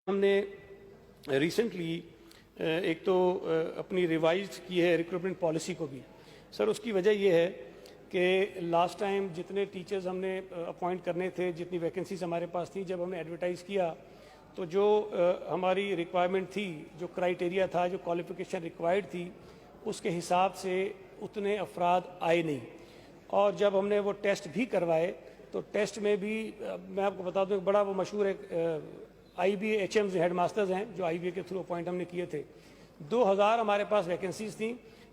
हमने रिसेंटली एक तो अपनी रिवाइज की है रिक्रूटमेंट पॉलिसी को भी। सर उसकी वजह ये है कि लास्ट टाइम जितने टीचर्स हमने अपॉइंट करने थे, जितनी वैकेंसीज हमारे पास थी, जब हमने एडवर्टाइज़ किया तो जो हमारी रिक्वायरमेंट थी, जो क्राइटेरिया था, जो क्वालिफ़िकेशन रिक्वायर्ड थी, उसके हिसाब से उतने अफराद आए नहीं। और जब हमने वो टेस्ट भी करवाए तो टेस्ट में भी मैं आपको बता दूं, एक बड़ा वो मशहूर एक IBA HMs हेड मास्टर्स हैं जो IBA के थ्रू अपॉइंट हमने किए थे। 2000 हमारे पास वैकेंसीज थी,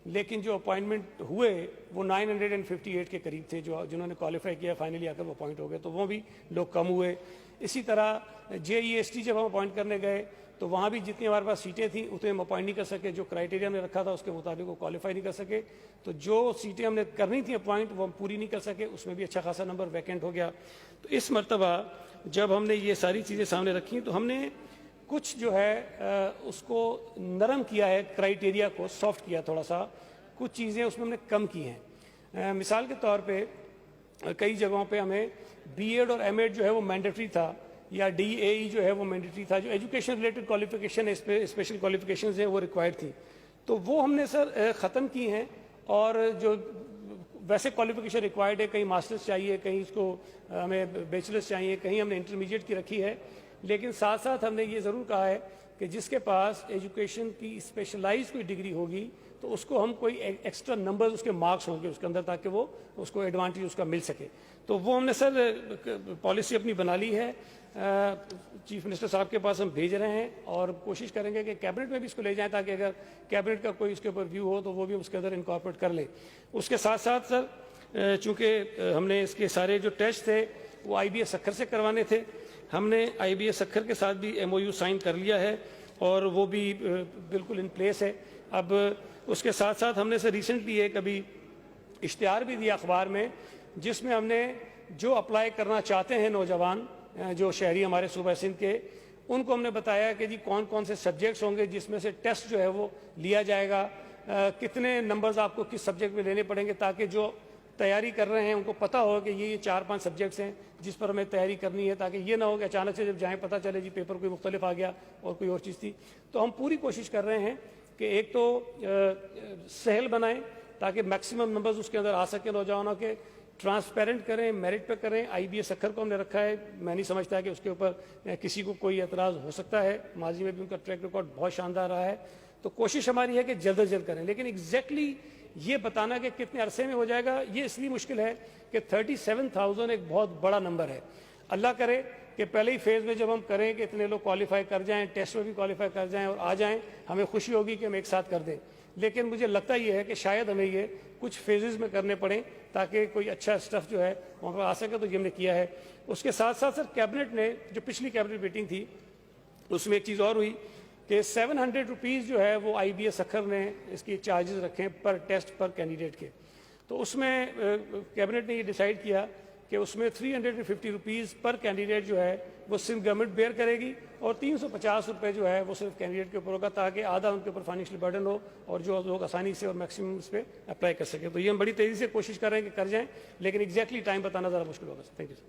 लेकिन जो अपॉइंटमेंट हुए वो 958 के करीब थे, जो जिन्होंने क्वालिफाई किया फाइनली आकर वो अपॉइंट हो गए, तो वो भी लोग कम हुए। इसी तरह JEST जब हम अपॉइंट करने गए तो वहाँ भी जितनी हमारे पास सीटें थी उतने हम अपॉइंट नहीं कर सके, जो क्राइटेरिया हमने रखा था उसके मुताबिक वो क्वालिफाई नहीं कर सके। तो जो सीटें हमने करनी थी अपॉइंट वो हम पूरी नहीं कर सके, उसमें भी अच्छा खासा नंबर वैकेंट हो गया। तो इस मरतबा जब हमने ये सारी चीज़ें सामने रखी तो हमने कुछ जो है उसको नरम किया है, क्राइटेरिया को सॉफ्ट किया थोड़ा सा, कुछ चीज़ें उसमें हमने कम की हैं। मिसाल के तौर पे कई जगहों पे हमें B.Ed और M.Ed जो है वो मैंडेटरी था, या DAE जो है वो मैंडेटरी था, जो education related qualification special qualification हैं वो रिक्वायर्ड थी, तो वो हमने सर ख़त्म की हैं। और जो वैसे क्वालिफिकेशन रिक्वायर्ड है, कहीं मास्टर्स चाहिए, कहीं इसको हमें बैचलर्स चाहिए, कहीं हमने इंटरमीडिएट की रखी है, लेकिन साथ साथ हमने ये ज़रूर कहा है कि जिसके पास एजुकेशन की स्पेशलाइज कोई डिग्री होगी तो उसको हम कोई एक्स्ट्रा नंबर उसके मार्क्स होंगे उसके अंदर, ताकि वो उसको एडवांटेज उसका मिल सके। तो वो हमने सर पॉलिसी अपनी बना ली है, चीफ मिनिस्टर साहब के पास हम भेज रहे हैं और कोशिश करेंगे कि कैबिनेट में भी इसको ले जाएं, ताकि अगर कैबिनेट का कोई इसके ऊपर व्यू हो तो वो भी उसके अंदर इनकॉर्पोरेट कर ले। उसके साथ साथ सर चूँकि हमने इसके सारे जो टेस्ट थे वो IBA सक्खर से करवाने थे, हमने IBA सक्खर के साथ भी MOU साइन कर लिया है और वो भी बिल्कुल इन प्लेस है। अब उसके साथ साथ हमने से रिसेंटली एक अभी इश्तिहार भी दिया अखबार में, जिसमें हमने जो अप्लाई करना चाहते हैं नौजवान जो शहरी हमारे सूबा सिंध के, उनको हमने बताया कि जी कौन कौन से सब्जेक्ट्स होंगे जिसमें से टेस्ट जो है वो लिया जाएगा, कितने नंबर्स आपको किस सब्जेक्ट में लेने पड़ेंगे, ताकि जो तैयारी कर रहे हैं उनको पता हो कि ये 4-5 सब्जेक्ट्स हैं जिस पर हमें तैयारी करनी है, ताकि ये ना हो कि अचानक से जब जाएँ पता चले जी पेपर कोई मुख्तलिफ आ गया और कोई और चीज़ थी। तो हम पूरी कोशिश कर रहे हैं कि एक तो सहल बनाएं ताकि मैक्सिमम नंबर्स उसके अंदर आ सके नौजवानों के, ट्रांसपेरेंट करें, मेरिट पे करें। IBA सक्खर को हमने रखा है, मैं नहीं समझता कि उसके ऊपर किसी को कोई एतराज़ हो सकता है, माजी में भी उनका ट्रैक रिकॉर्ड बहुत शानदार रहा है। तो कोशिश हमारी है कि जल्द अज जल्द करें, लेकिन एग्जैक्टली ये बताना कि कितने अरसे में हो जाएगा ये इसलिए मुश्किल है कि 37,000 एक बहुत बड़ा नंबर है। अल्लाह करे कि पहले ही फेज़ में जब हम करें कि इतने लोग क्वालिफाई कर जाएं, टेस्ट में भी क्वालिफाई कर जाएं और आ जाएं, हमें खुशी होगी कि हम एक साथ कर दें। लेकिन मुझे लगता ये है कि शायद हमें ये कुछ फेजेस में करने पड़े ताकि कोई अच्छा स्टफ जो है वहाँ पर आ सके, तो ये हमने किया है। उसके साथ साथ सर कैबिनेट ने जो पिछली कैबिनेट मीटिंग थी उसमें एक चीज़ और हुई कि 700 रुपीज़ जो है वो IBA सक्खर ने इसकी चार्जेस रखे पर टेस्ट पर कैंडिडेट के। तो उसमें कैबिनेट ने ये डिसाइड किया कि उसमें 350 रुपीज़ पर कैंडिडेट जो है वो सिर्फ गवर्नमेंट बेयर करेगी और 350 रुपये जो है वो सिर्फ कैंडिडेट के ऊपर होगा, ताकि आधा उनके ऊपर फाइनेंशियल बर्डन हो और जो लोग आसानी से और मैक्सिमम इस पर अप्लाई कर सके। तो ये हम बड़ी तेज़ी से कोशिश कर रहे हैं कि कर जाएँ, लेकिन एग्जैक्टली टाइम बताना ज़रा मुश्किल होगा। Thank you sir.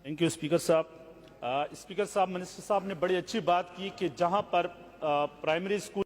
Thank you speaker साहब। स्पीकर साहब, मिनिस्टर साहब ने बड़ी अच्छी बात की कि जहां पर प्राइमरी स्कूल